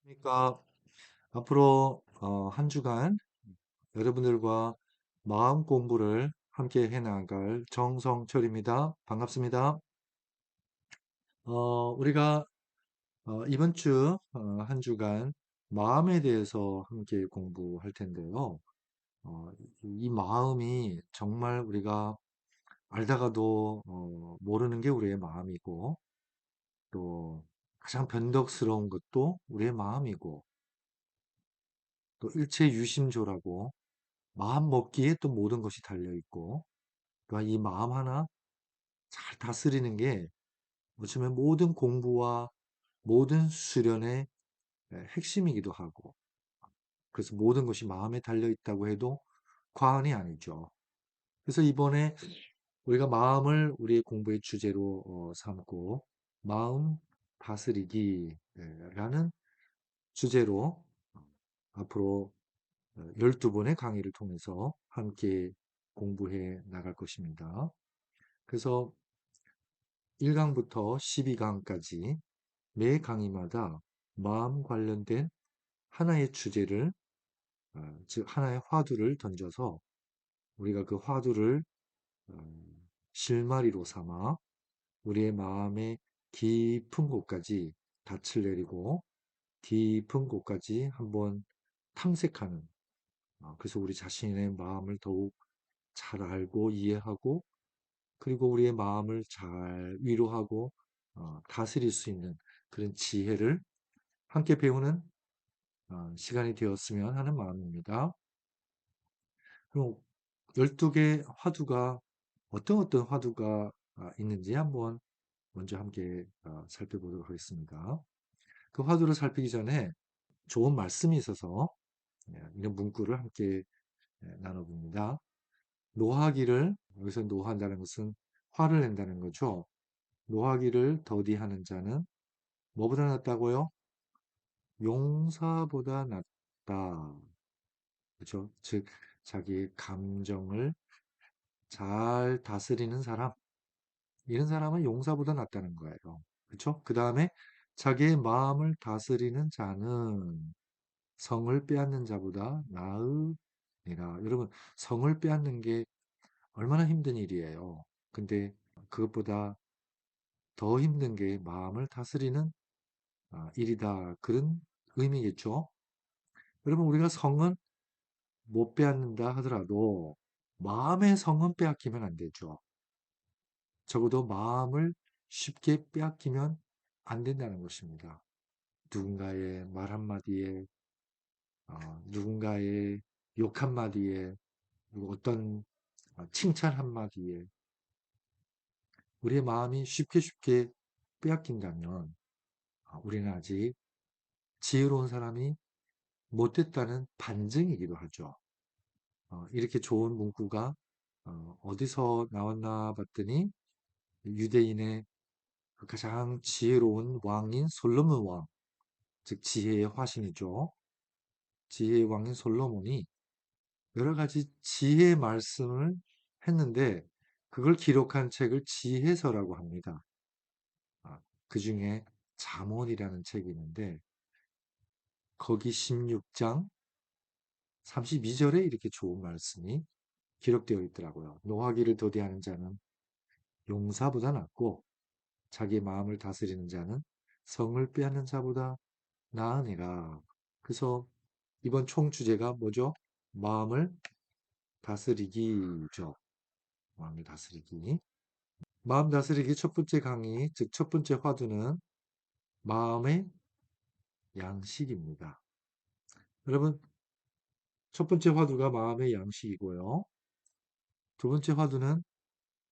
그러니까 앞으로 한 주간 여러분들과 마음 공부를 함께 해나갈 정성철입니다. 반갑습니다. 우리가 이번 주 한 주간 마음에 대해서 함께 공부할 텐데요. 어, 이 마음이 정말 우리가 알다가도 모르는 게 우리의 마음이고, 또 가장 변덕스러운 것도 우리의 마음이고, 또 일체유심조라고 마음 먹기에 또 모든 것이 달려 있고, 그러니까 이 마음 하나 잘 다스리는 게 어쩌면 모든 공부와 모든 수련의 핵심이기도 하고, 그래서 모든 것이 마음에 달려 있다고 해도 과언이 아니죠. 그래서 이번에 우리가 마음을 우리의 공부의 주제로 삼고 마음 다스리기라는 주제로 앞으로 12번의 강의를 통해서 함께 공부해 나갈 것입니다. 그래서 1강부터 12강까지 매 강의마다 마음 관련된 하나의 주제를, 즉 하나의 화두를 던져서 우리가 그 화두를 어, 실마리로 삼아 우리의 마음의 깊은 곳까지 닻을 내리고 깊은 곳까지 한번 탐색하는, 그래서 우리 자신의 마음을 더욱 잘 알고 이해하고, 그리고 우리의 마음을 잘 위로하고 다스릴 수 있는 그런 지혜를 함께 배우는 시간이 되었으면 하는 마음입니다. 그럼 12개 화두가 어떤 화두가 있는지 한번 먼저 함께 살펴보도록 하겠습니다. 그 화두를 살피기 전에 좋은 말씀이 있어서 이런 문구를 함께 나눠봅니다. 노하기를, 여기서 노한다는 것은 화를 낸다는 거죠. 노하기를 더디하는 자는 뭐보다 낫다고요? 용사보다 낫다. 그렇죠? 즉 자기의 감정을 잘 다스리는 사람, 이런 사람은 용사보다 낫다는 거예요. 그렇죠? 그 다음에 자기의 마음을 다스리는 자는 성을 빼앗는 자보다 나으니라. 여러분, 성을 빼앗는 게 얼마나 힘든 일이에요. 근데 그것보다 더 힘든 게 마음을 다스리는 일이다. 그런 의미겠죠. 여러분, 우리가 성은 못 빼앗는다 하더라도 마음의 성은 빼앗기면 안 되죠. 적어도 마음을 쉽게 빼앗기면 안 된다는 것입니다. 누군가의 말 한마디에, 누군가의 욕 한마디에, 그리고 어떤 칭찬 한마디에 우리의 마음이 쉽게 빼앗긴다면 우리는 아직 지혜로운 사람이 못됐다는 반증이기도 하죠. 이렇게 좋은 문구가 어디서 나왔나 봤더니 유대인의 그 가장 지혜로운 왕인 솔로몬 왕, 즉 지혜의 화신이죠. 지혜의 왕인 솔로몬이 여러 가지 지혜의 말씀을 했는데 그걸 기록한 책을 지혜서라고 합니다. 그 중에 잠언이라는 책이 있는데 거기 16장 32절에 이렇게 좋은 말씀이 기록되어 있더라고요. 노하기를 더디하는 자는 용사보다 낫고 자기 마음을 다스리는 자는 성을 빼앗는 자보다 나으니라. 그래서 이번 총 주제가 뭐죠? 마음을 다스리기죠. 마음을 다스리기. 마음 다스리기 첫 번째 강의, 즉 첫 번째 화두는 마음의 양식입니다. 여러분, 첫 번째 화두가 마음의 양식이고요. 두 번째 화두는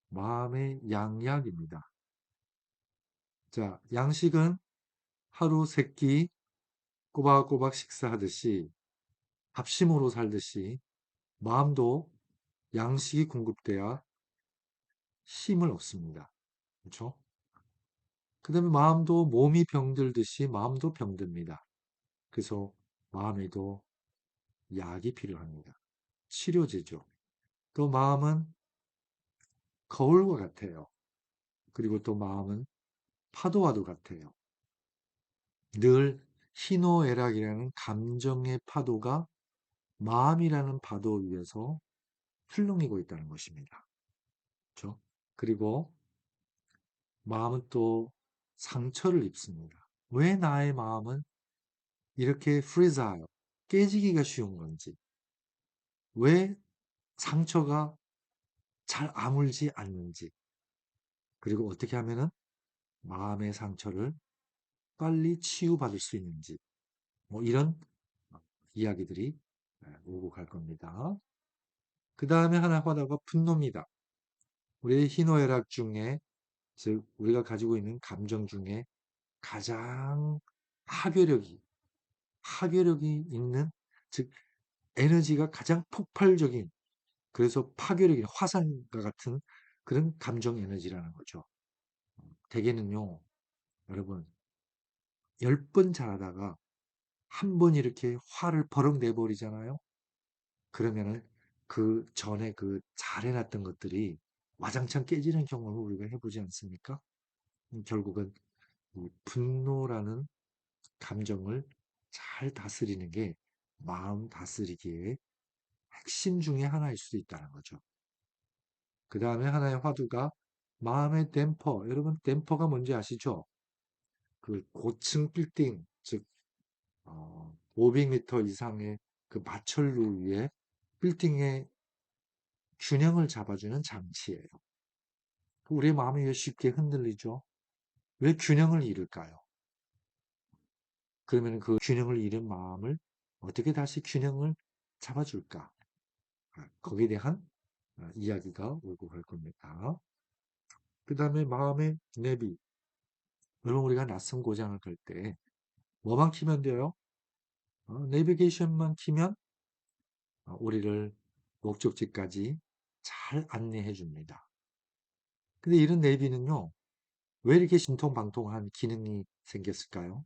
마음의 양약입니다. 자, 양식은 하루 세 끼 꼬박꼬박 식사하듯이 밥심으로 살듯이 마음도 양식이 공급돼야 힘을 얻습니다. 그렇죠? 그 다음에 마음도 몸이 병들듯이 마음도 병듭니다. 그래서 마음에도 약이 필요합니다. 치료제죠. 또 마음은 거울과 같아요. 그리고 또 마음은 파도와도 같아요. 늘 희노애락이라는 감정의 파도가 마음이라는 파도 위에서 흘렁이고 있다는 것입니다. 그렇죠? 그리고 마음은 또 상처를 입습니다. 왜 나의 마음은 이렇게 프리자요, 깨지기가 쉬운 건지, 왜 상처가 잘 아물지 않는지, 그리고 어떻게 하면은 마음의 상처를 빨리 치유받을 수 있는지, 뭐 이런 이야기들이 오고 갈 겁니다. 그 다음에 하나 하다가 분노입니다. 우리의 희노애락 중에, 즉 우리가 가지고 있는 감정 중에 가장 파괴력이 있는, 즉 에너지가 가장 폭발적인, 그래서 파괴력이 화산과 같은 그런 감정 에너지라는 거죠. 대개는요, 여러분, 10번 잘하다가 한 번 이렇게 화를 버럭 내버리잖아요. 그러면은 그 전에 그 잘해놨던 것들이 와장창 깨지는 경험을 우리가 해보지 않습니까? 결국은 이 분노라는 감정을 잘 다스리는 게 마음 다스리기의 핵심 중에 하나일 수도 있다는 거죠. 그 다음에 하나의 화두가 마음의 댐퍼. 여러분, 댐퍼가 뭔지 아시죠? 그 고층 빌딩, 즉 500m 이상의 그 마철로 위에 빌딩의 균형을 잡아주는 장치예요. 우리의 마음이 왜 쉽게 흔들리죠? 왜 균형을 잃을까요? 그러면 그 균형을 잃은 마음을 어떻게 다시 균형을 잡아줄까? 거기에 대한 이야기가 오고 갈 겁니다. 그 다음에 마음의 내비. 여러분, 우리가 낯선 고장을 갈 때 뭐만 키면 돼요? 내비게이션만 키면 우리를 목적지까지 잘 안내해 줍니다. 근데 이런 내비는요, 왜 이렇게 신통방통한 기능이 생겼을까요?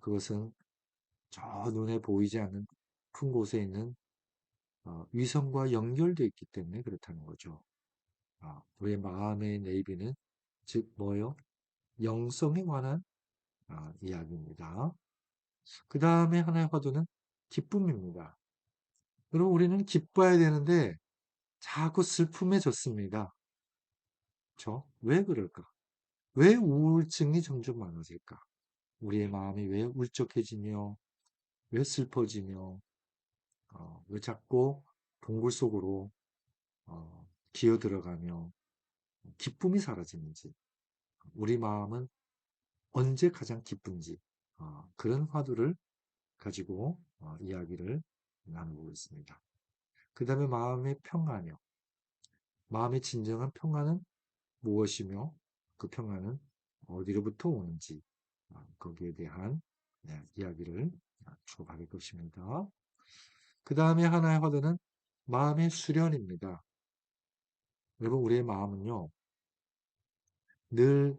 그것은 저 눈에 보이지 않는 큰 곳에 있는 위성과 연결되어 있기 때문에 그렇다는 거죠. 우리의 마음의 내비는 즉 뭐요? 영성에 관한 이야기입니다. 그 다음에 하나의 화두는 기쁨입니다. 여러분, 우리는 기뻐야 되는데 자꾸 슬픔에 젖습니다. 그렇죠? 왜 그럴까? 왜 우울증이 점점 많아질까? 우리의 마음이 왜 울적해지며, 왜 슬퍼지며, 왜 자꾸 동굴 속으로 기어 들어가며 기쁨이 사라지는지, 우리 마음은 언제 가장 기쁜지, 그런 화두를 가지고 이야기를 나누고 있습니다. 그 다음에 마음의 평안이요. 마음의 진정한 평안은 무엇이며 그 평안은 어디로부터 오는지, 거기에 대한 이야기를 주고 받을 것입니다. 그 다음에 하나의 화두는 마음의 수련입니다. 여러분, 우리의 마음은요, 늘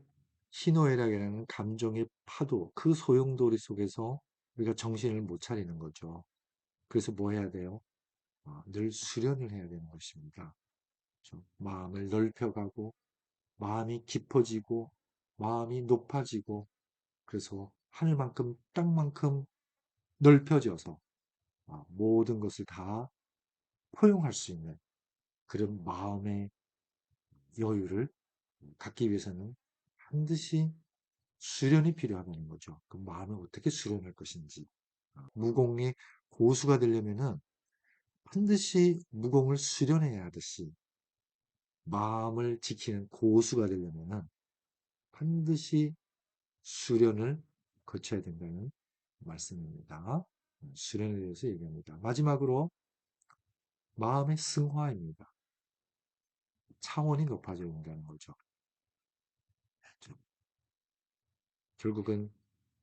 희노애락이라는 감정의 파도, 그 소용돌이 속에서 우리가 정신을 못 차리는 거죠. 그래서 뭐 해야 돼요? 늘 수련을 해야 되는 것입니다. 그렇죠? 마음을 넓혀가고, 마음이 깊어지고, 마음이 높아지고, 그래서 하늘만큼 땅만큼 넓혀져서 모든 것을 다 포용할 수 있는 그런 마음의 여유를 갖기 위해서는 반드시 수련이 필요하다는 거죠. 그 마음을 어떻게 수련할 것인지. 무공의 고수가 되려면은 반드시 무공을 수련해야 하듯이 마음을 지키는 고수가 되려면은 반드시 수련을 거쳐야 된다는 말씀입니다. 수련에 대해서 얘기합니다. 마지막으로 마음의 승화입니다. 차원이 높아져야 된다는 거죠. 결국은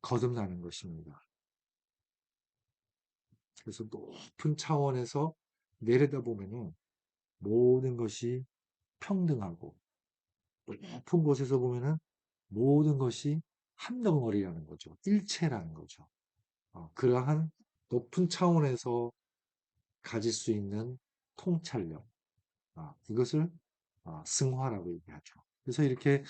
거듭나는 것입니다. 그래서 높은 차원에서 내려다보면은 모든 것이 평등하고, 높은 곳에서 보면은 모든 것이 한 덩어리라는 거죠. 일체라는 거죠. 그러한 높은 차원에서 가질 수 있는 통찰력, 이것을 승화라고 얘기하죠. 그래서 이렇게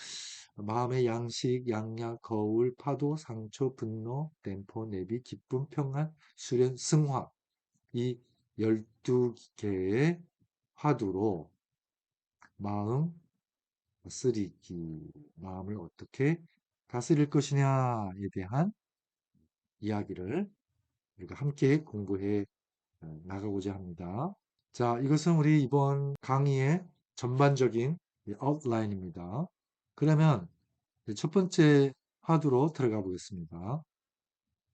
마음의 양식, 양약, 거울, 파도, 상처, 분노, 댐포, 내비, 기쁨, 평안, 수련, 승화 이 12개의 화두로 마음 다스리기, 마음을 어떻게 다스릴 것이냐에 대한 이야기를 우리가 함께 공부해 나가고자 합니다. 자, 이것은 우리 이번 강의의 전반적인 아웃라인입니다. 그러면 첫 번째 화두로 들어가 보겠습니다.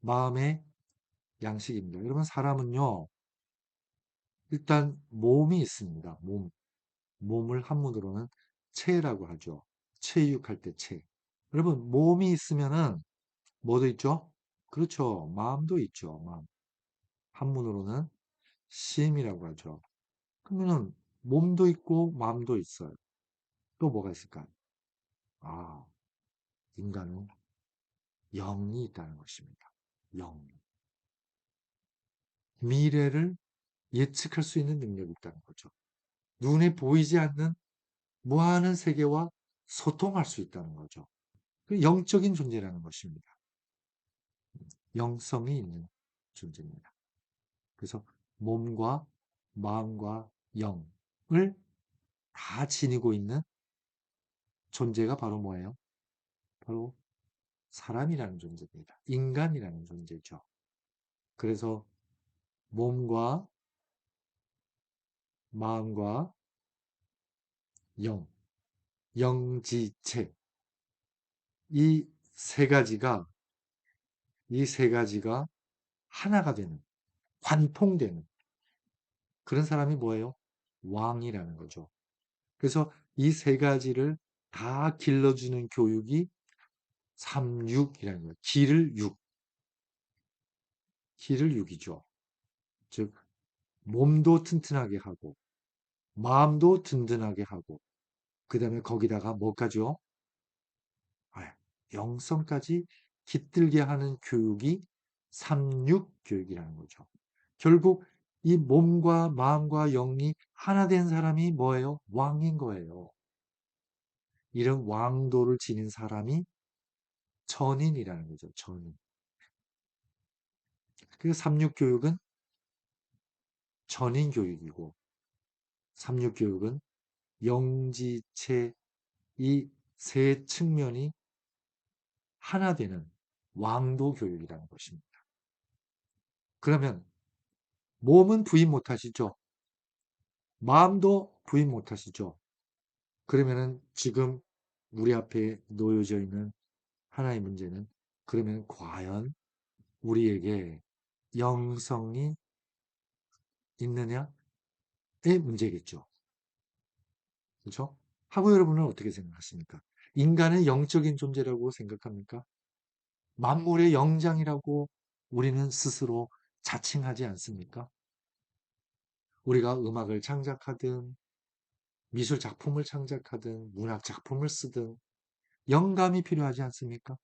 마음의 양식입니다. 여러분, 사람은요, 일단 몸이 있습니다. 몸을 한문으로는 체라고 하죠. 체육할 때 체. 여러분, 몸이 있으면은 뭐도 있죠? 그렇죠. 마음도 있죠. 마음. 한문으로는 심이라고 하죠. 그러면은 몸도 있고 마음도 있어요. 또 뭐가 있을까요? 아, 인간은 영이 있다는 것입니다. 영. 미래를 예측할 수 있는 능력이 있다는 거죠. 눈에 보이지 않는 무한한 세계와 소통할 수 있다는 거죠. 그 영적인 존재라는 것입니다. 영성이 있는 존재입니다. 그래서 몸과 마음과 영을 다 지니고 있는 존재가 바로 뭐예요? 바로 사람이라는 존재입니다. 인간이라는 존재죠. 그래서 몸과 마음과 영, 영지체 이 세 가지가 이 세 가지가 하나가 되는 관통되는 그런 사람이 뭐예요? 왕이라는 거죠. 그래서 이 세 가지를 다 길러주는 교육이 삼육이라는 거예요. 기를 육이죠. 즉 몸도 튼튼하게 하고 마음도 든든하게 하고 그 다음에 거기다가 뭐까지요? 아, 영성까지 깃들게 하는 교육이 삼육 교육이라는 거죠. 결국 이 몸과 마음과 영이 하나 된 사람이 뭐예요? 왕인 거예요. 이런 왕도를 지닌 사람이 전인이라는 거죠. 전인. 그 삼육 교육은 전인 교육이고 삼육 교육은 영지체 이 세 측면이 하나 되는 왕도 교육이라는 것입니다. 그러면 몸은 부인 못하시죠? 마음도 부인 못하시죠? 그러면은 지금 우리 앞에 놓여져 있는 하나의 문제는 그러면 과연 우리에게 영성이 있느냐의 문제겠죠. 그렇죠? 하고 여러분은 어떻게 생각하십니까? 인간은 영적인 존재라고 생각합니까? 만물의 영장이라고 우리는 스스로 자칭하지 않습니까? 우리가 음악을 창작하든 미술 작품을 창작하든 문학 작품을 쓰든 영감이 필요하지 않습니까?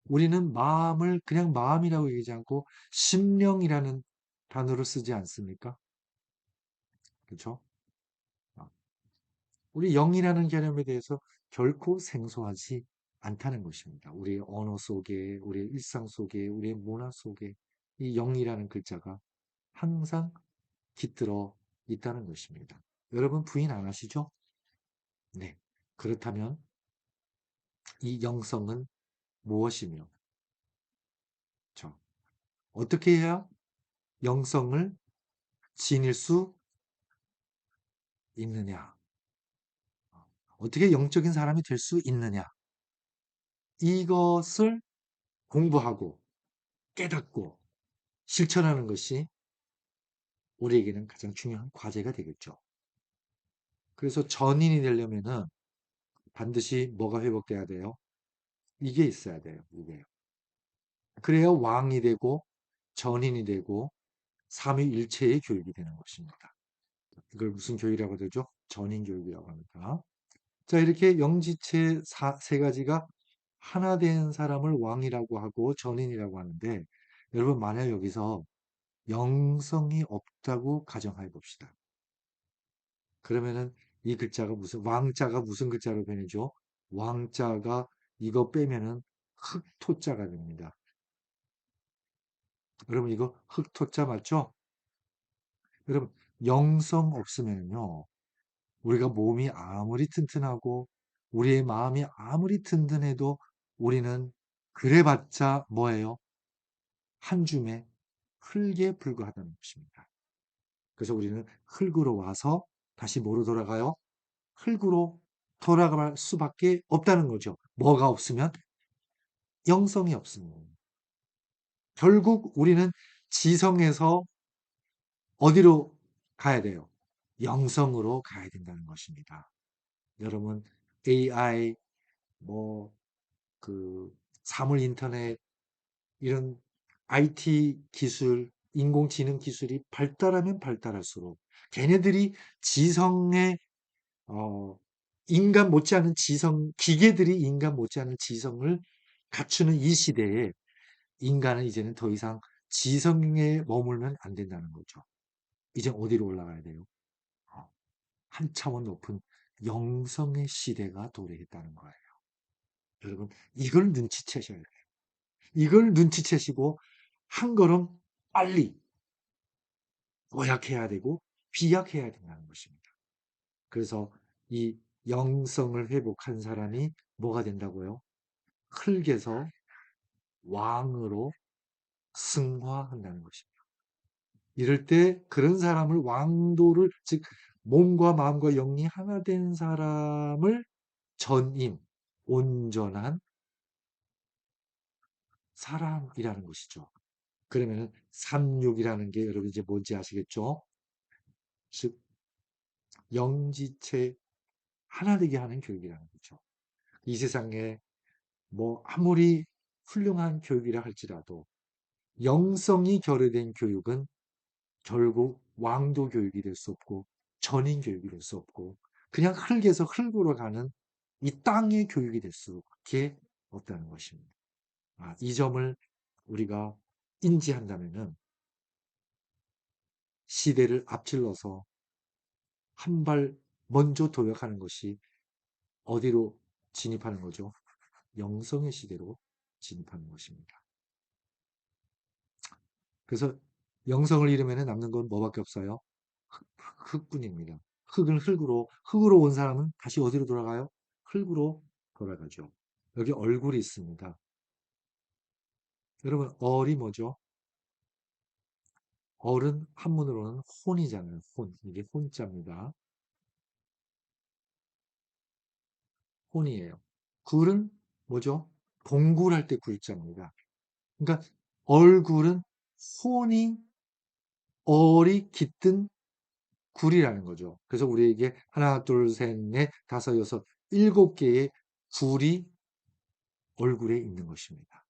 우리는 마음을 그냥 마음이라고 얘기하지 않고 심령이라는 단어를 쓰지 않습니까? 그렇죠? 우리 영이라는 개념에 대해서 결코 생소하지 않다는 것입니다. 우리의 언어 속에, 우리의 일상 속에, 우리의 문화 속에 이 영이라는 글자가 항상 깃들어 있다는 것입니다. 여러분 부인 안 하시죠? 네. 그렇다면 이 영성은 무엇이며, 저 어떻게 해야 영성을 지닐 수 있느냐? 어떻게 영적인 사람이 될 수 있느냐? 이것을 공부하고 깨닫고 실천하는 것이 우리에게는 가장 중요한 과제가 되겠죠. 그래서 전인이 되려면은 반드시 뭐가 회복돼야 돼요? 이게 있어야 돼요. 이게. 그래야 왕이 되고 전인이 되고 삼위일체의 교육이 되는 것입니다. 이걸 무슨 교육이라고 되죠? 전인 교육이라고 합니다. 자, 이렇게 영지체 세 가지가 하나 된 사람을 왕이라고 하고 전인이라고 하는데 여러분 만약 여기서 영성이 없다고 가정해 봅시다. 그러면은 이 글자가 왕자가 무슨 글자로 변해죠? 왕자가 이거 빼면은 흑토자가 됩니다. 여러분 이거 흑토자 맞죠? 여러분 영성 없으면요. 우리가 몸이 아무리 튼튼하고 우리의 마음이 아무리 든든해도 우리는 그래봤자 뭐예요? 한 줌의 흙에 불과하다는 것입니다. 그래서 우리는 흙으로 와서 다시 뭐로 돌아가요? 흙으로 돌아갈 수밖에 없다는 거죠. 뭐가 없으면? 영성이 없으면. 결국 우리는 지성에서 어디로 가야 돼요? 영성으로 가야 된다는 것입니다. 여러분, AI, 뭐, 그, 사물 인터넷, 이런 IT 기술, 인공지능 기술이 발달하면 발달할수록 걔네들이 지성의, 어, 인간 못지않은 지성, 기계들이 인간 못지않은 지성을 갖추는 이 시대에 인간은 이제는 더 이상 지성에 머물면 안 된다는 거죠. 이제 어디로 올라가야 돼요? 어, 한 차원 높은 영성의 시대가 도래했다는 거예요. 여러분, 이걸 눈치채셔야 돼요. 이걸 눈치채시고 한 걸음 빨리 도약해야 되고 비약해야 된다는 것입니다. 그래서 이 영성을 회복한 사람이 뭐가 된다고요? 흙에서 왕으로 승화한다는 것입니다. 이럴 때 그런 사람을 왕도를 즉 몸과 마음과 영이 하나 된 사람을 전인, 온전한 사람이라는 것이죠. 그러면은 삼육이라는 게 여러분 이제 뭔지 아시겠죠? 즉 영지체 하나 되게 하는 교육이라는 거죠. 이 세상에 뭐 아무리 훌륭한 교육이라 할지라도 영성이 결여된 교육은 결국 왕도 교육이 될 수 없고 전인 교육이 될 수 없고 그냥 흙에서 흙으로 가는 이 땅의 교육이 될 수밖에 없다는 것입니다. 이 점을 우리가 인지한다면은 시대를 앞질러서 한 발 먼저 도약하는 것이 어디로 진입하는 거죠? 영성의 시대로 진입하는 것입니다. 그래서 영성을 잃으면 남는 건 뭐밖에 없어요? 흙뿐입니다. 흙으로 온 사람은 다시 어디로 돌아가요? 흙으로 돌아가죠. 여기 얼굴이 있습니다. 여러분, 얼이 뭐죠? 얼은 한문으로는 혼이잖아요. 혼. 이게 혼자입니다. 혼이에요. 굴은 뭐죠? 동굴할 때 굴자입니다. 그러니까 얼굴은 혼이 얼이 깃든 굴이라는 거죠. 그래서 우리에게 하나, 둘, 셋, 넷, 다섯, 여섯, 일곱 개의 굴이 얼굴에 있는 것입니다.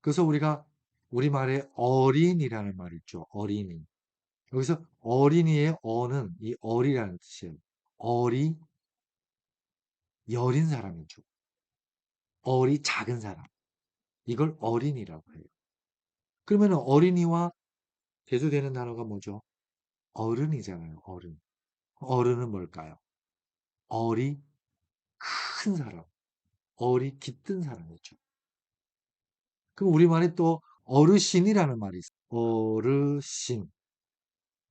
그래서 우리가 우리말에 어린이라는 말이 있죠. 어린이. 여기서 어린이의 어는 이 어리라는 뜻이에요. 어리, 여린 사람이죠. 어리, 작은 사람. 이걸 어린이라고 해요. 그러면 어린이와 대조되는 단어가 뭐죠? 어른이잖아요. 어른. 어른은 뭘까요? 어리, 큰 사람. 어리, 깃든 사람이죠. 그럼 우리말에 또 어르신이라는 말이 있어요. 어르신.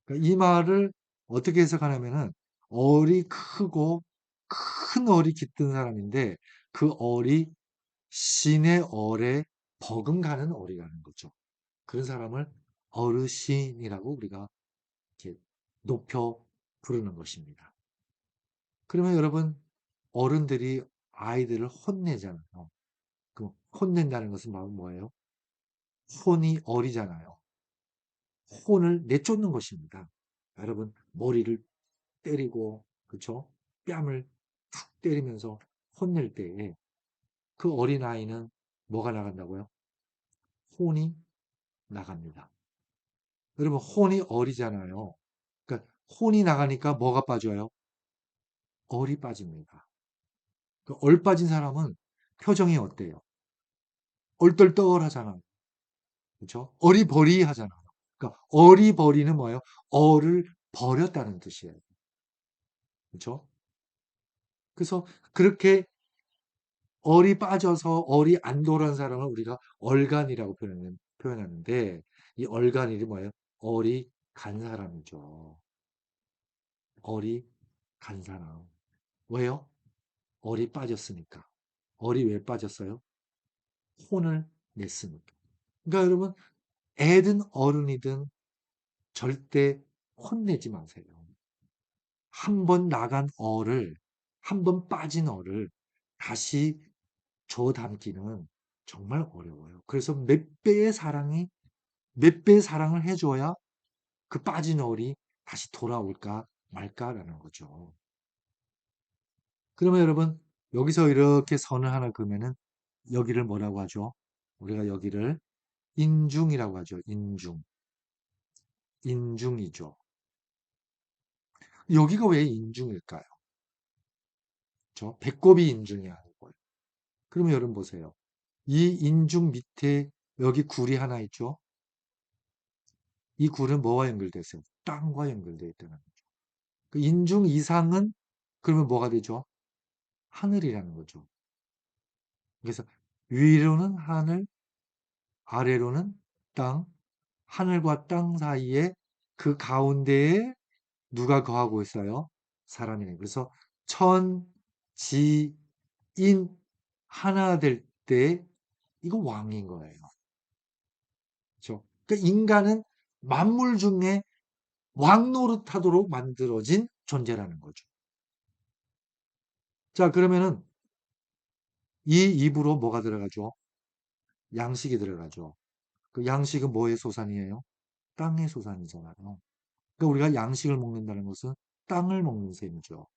그러니까 이 말을 어떻게 해석하냐면은 얼이 크고 큰 얼이 깃든 사람인데 그 얼이 신의 얼에 버금가는 얼이라는 거죠. 그런 사람을 어르신이라고 우리가 이렇게 높여 부르는 것입니다. 그러면 여러분 어른들이 아이들을 혼내잖아요. 그 혼낸다는 것은 뭐예요? 혼이 어리잖아요. 혼을 내쫓는 것입니다. 여러분 머리를 때리고 그쵸? 뺨을 툭 때리면서 혼낼 때에 그 어린아이는 뭐가 나간다고요? 혼이 나갑니다. 여러분 혼이 어리잖아요. 그러니까 혼이 나가니까 뭐가 빠져요? 얼이 빠집니다. 얼 빠진 사람은 표정이 어때요? 얼떨떨하잖아요. 그렇죠? 어리버리하잖아요. 그러니까 어리버리는 뭐예요? 얼을 버렸다는 뜻이에요. 그렇죠? 그래서 그렇게 얼이 빠져서 얼이 안 돌아간 사람을 우리가 얼간이라고 표현하는데 이 얼간이 뭐예요? 얼이 간 사람이죠. 얼이 간 사람. 왜요? 얼이 빠졌으니까. 얼이 왜 빠졌어요? 혼을 냈으니까. 그러니까 여러분, 애든 어른이든 절대 혼내지 마세요. 한 번 나간 어를, 한 번 빠진 어를 다시 줘 담기는 정말 어려워요. 그래서 몇 배의 사랑을 해줘야 그 빠진 어리 다시 돌아올까 말까라는 거죠. 그러면 여러분, 여기서 이렇게 선을 하나 그으면은 여기를 뭐라고 하죠? 우리가 여기를 인중이라고 하죠. 인중. 인중이죠. 여기가 왜 인중일까요? 배꼽이 인중이 아니고요. 그러면 여러분 보세요. 이 인중 밑에 여기 굴이 하나 있죠? 이 굴은 뭐와 연결되어 있어요? 땅과 연결되어 있다는 거죠. 그 인중 이상은 그러면 뭐가 되죠? 하늘이라는 거죠. 그래서 위로는 하늘, 아래로는 땅, 하늘과 땅 사이에 그 가운데에 누가 거하고 있어요? 사람이네. 그래서 천, 지, 인 하나 될 때 이거 왕인 거예요. 그렇죠? 그러니까 인간은 만물 중에 왕 노릇하도록 만들어진 존재라는 거죠. 자, 그러면은 이 입으로 뭐가 들어가죠? 양식이 들어가죠. 그 양식은 뭐의 소산이에요? 땅의 소산이잖아요. 그러니까 우리가 양식을 먹는다는 것은 땅을 먹는 셈이죠.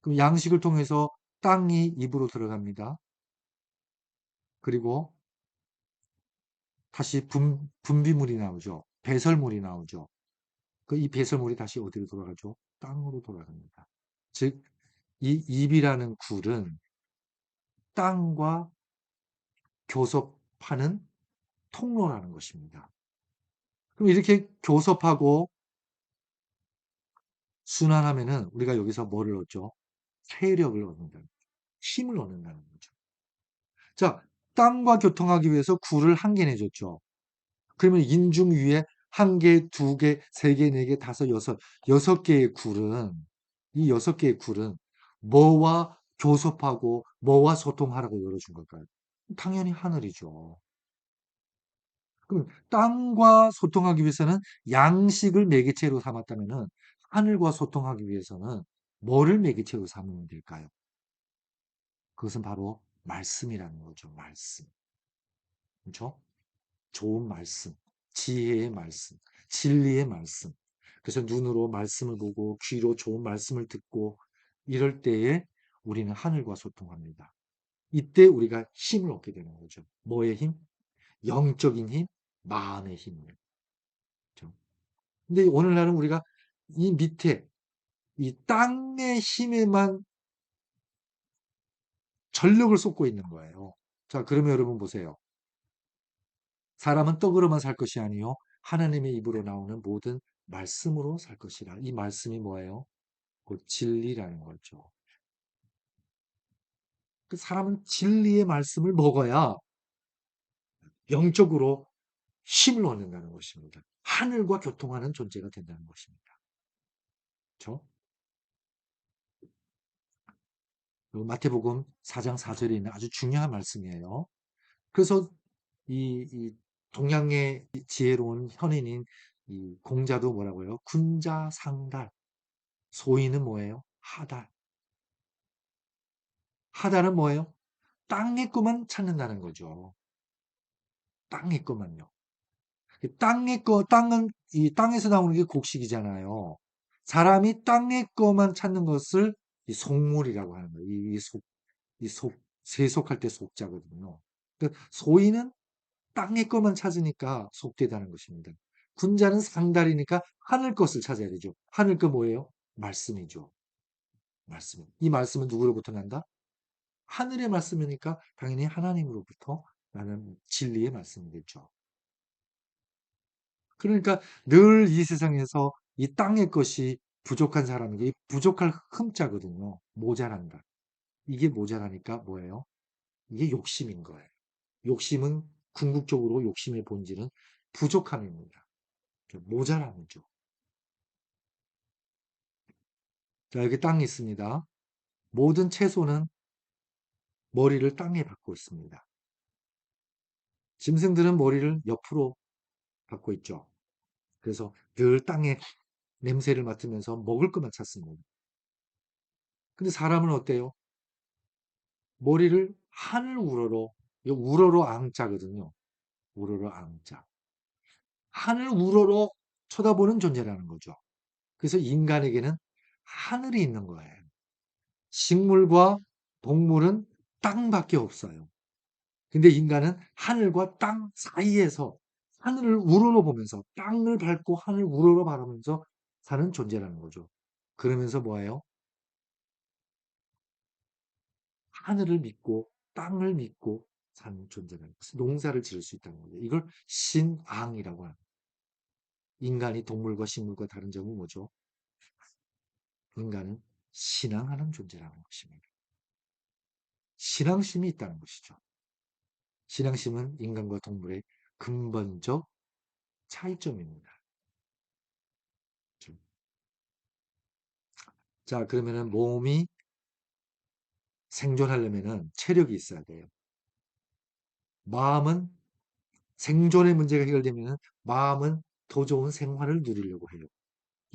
그럼 양식을 통해서 땅이 입으로 들어갑니다. 그리고 다시 분비물이 나오죠. 배설물이 나오죠. 그 이 배설물이 다시 어디로 돌아가죠? 땅으로 돌아갑니다. 즉, 이 입이라는 굴은 땅과 교섭하는 통로라는 것입니다. 그럼 이렇게 교섭하고 순환하면은 우리가 여기서 뭐를 얻죠? 세력을 얻는다는 거죠. 힘을 얻는다는 거죠. 자, 땅과 교통하기 위해서 굴을 한 개 내줬죠. 그러면 인중 위에 한 개, 두 개, 세 개, 네 개, 다섯, 여섯 개의 굴은 이 여섯 개의 굴은 뭐와 교섭하고 뭐와 소통하라고 열어준 걸까요? 당연히 하늘이죠. 그럼 땅과 소통하기 위해서는 양식을 매개체로 삼았다면은 하늘과 소통하기 위해서는 뭐를 매개체로 삼으면 될까요? 그것은 바로 말씀이라는 거죠. 말씀. 그렇죠? 좋은 말씀, 지혜의 말씀, 진리의 말씀. 그래서 눈으로 말씀을 보고 귀로 좋은 말씀을 듣고 이럴 때에 우리는 하늘과 소통합니다. 이때 우리가 힘을 얻게 되는 거죠. 뭐의 힘? 영적인 힘, 마음의 힘이에요. 그렇죠? 근데 오늘날은 우리가 이 밑에 이 땅의 힘에만 전력을 쏟고 있는 거예요. 자, 그러면 여러분 보세요. 사람은 떡으로만 살 것이 아니요 하나님의 입으로 나오는 모든 말씀으로 살 것이라. 이 말씀이 뭐예요? 곧 진리라는 거죠. 그 사람은 진리의 말씀을 먹어야 영적으로 힘을 얻는다는 것입니다. 하늘과 교통하는 존재가 된다는 것입니다. 그렇죠? 마태복음 4장 4절에 있는 아주 중요한 말씀이에요. 그래서 이 동양의 지혜로운 현인인 이 공자도 뭐라고 해요? 군자상달. 소인은 뭐예요? 하달. 하달은 뭐예요? 땅의 것만 찾는다는 거죠. 땅의 것만요. 땅의 거, 땅은, 이 땅에서 나오는 게 곡식이잖아요. 사람이 땅의 것만 찾는 것을 이 속물이라고 하는 거예요. 세속할 때 속자거든요. 그 소인은 땅의 것만 찾으니까 속되다는 것입니다. 군자는 상달이니까 하늘 것을 찾아야 되죠. 하늘 것 뭐예요? 말씀이죠. 말씀. 이 말씀은 누구로부터 난다? 하늘의 말씀이니까 당연히 하나님으로부터 나는 진리의 말씀이겠죠. 그러니까 늘 이 세상에서 이 땅의 것이 부족한 사람에게 부족할 흠자거든요. 모자란다. 이게 모자라니까 뭐예요? 이게 욕심인 거예요. 욕심은 궁극적으로 욕심의 본질은 부족함입니다. 모자람이죠. 자, 여기 땅이 있습니다. 모든 채소는 머리를 땅에 박고 있습니다. 짐승들은 머리를 옆으로 박고 있죠. 그래서 늘 땅에 냄새를 맡으면서 먹을 것만 찾습니다. 근데 사람은 어때요? 머리를 하늘 우러러, 이거 우러러 앙자거든요. 우러러 앙자. 하늘 우러러 쳐다보는 존재라는 거죠. 그래서 인간에게는 하늘이 있는 거예요. 식물과 동물은 땅밖에 없어요. 근데 인간은 하늘과 땅 사이에서 하늘을 우러러 보면서 땅을 밟고 하늘 우러러 바라면서 사는 존재라는 거죠. 그러면서 뭐예요? 하늘을 믿고 땅을 믿고 사는 존재라는 거죠. 농사를 지을 수 있다는 거죠. 이걸 신앙이라고 합니다. 인간이 동물과 식물과 다른 점은 뭐죠? 인간은 신앙하는 존재라는 것입니다. 신앙심이 있다는 것이죠. 신앙심은 인간과 동물의 근본적 차이점입니다. 자, 그러면은 몸이 생존하려면은 체력이 있어야 돼요. 마음은 생존의 문제가 해결되면은 마음은 더 좋은 생활을 누리려고 해요.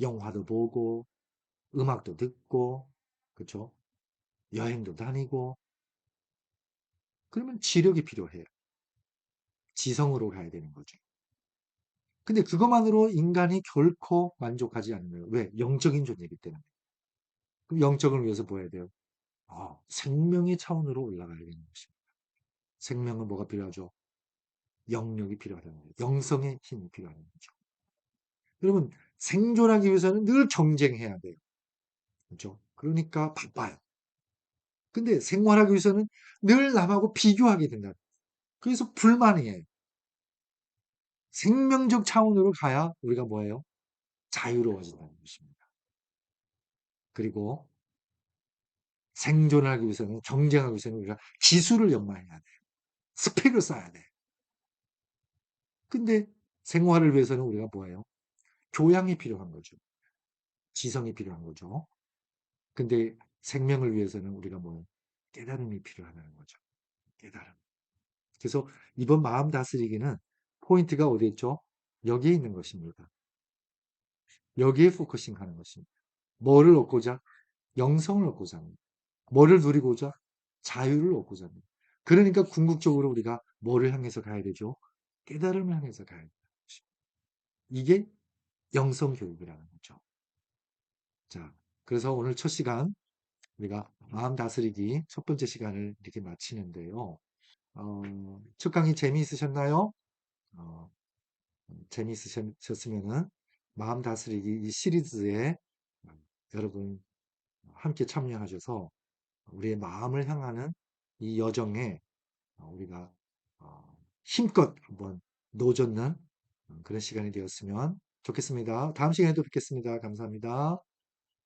영화도 보고, 음악도 듣고, 그렇죠? 여행도 다니고, 그러면 지력이 필요해요. 지성으로 가야 되는 거죠. 근데 그것만으로 인간이 결코 만족하지 않는 거예요. 왜? 영적인 존재이기 때문에. 그럼 영적을 위해서 뭐 해야 돼요? 생명의 차원으로 올라가야 되는 것입니다. 생명은 뭐가 필요하죠? 영역이 필요하다는 거예요. 영성의 힘이 필요한 거죠. 여러분, 생존하기 위해서는 늘 경쟁해야 돼요. 그렇죠? 그러니까 바빠요. 근데 생활하기 위해서는 늘 남하고 비교하게 된다. 그래서 불만이에요. 생명적 차원으로 가야 우리가 뭐예요? 자유로워진다는 것입니다. 그리고 생존하기 위해서는, 경쟁하기 위해서는 우리가 기술을 연마해야 돼요. 스펙을 쌓아야 돼. 근데 생활을 위해서는 우리가 뭐예요? 교양이 필요한 거죠. 지성이 필요한 거죠. 근데 생명을 위해서는 우리가 뭐예요? 깨달음이 필요하다는 거죠. 깨달음. 그래서 이번 마음 다스리기는 포인트가 어디 있죠? 여기에 있는 것입니다. 여기에 포커싱 하는 것입니다. 뭐를 얻고자? 영성을 얻고자 합니다. 뭐를 누리고자? 자유를 얻고자 합니다. 그러니까 궁극적으로 우리가 뭐를 향해서 가야 되죠? 깨달음을 향해서 가야 되는 것입니다. 이게 영성 교육이라는 거죠. 자, 그래서 오늘 첫 시간 우리가 마음 다스리기 첫 번째 시간을 이렇게 마치는데요. 첫 강의 재미있으셨나요? 어, 재미있으셨으면은 마음 다스리기 이 시리즈에 여러분 함께 참여하셔서 우리의 마음을 향하는 이 여정에 우리가 힘껏 한번 노젓는 그런 시간이 되었으면 좋겠습니다. 다음 시간에도 뵙겠습니다. 감사합니다.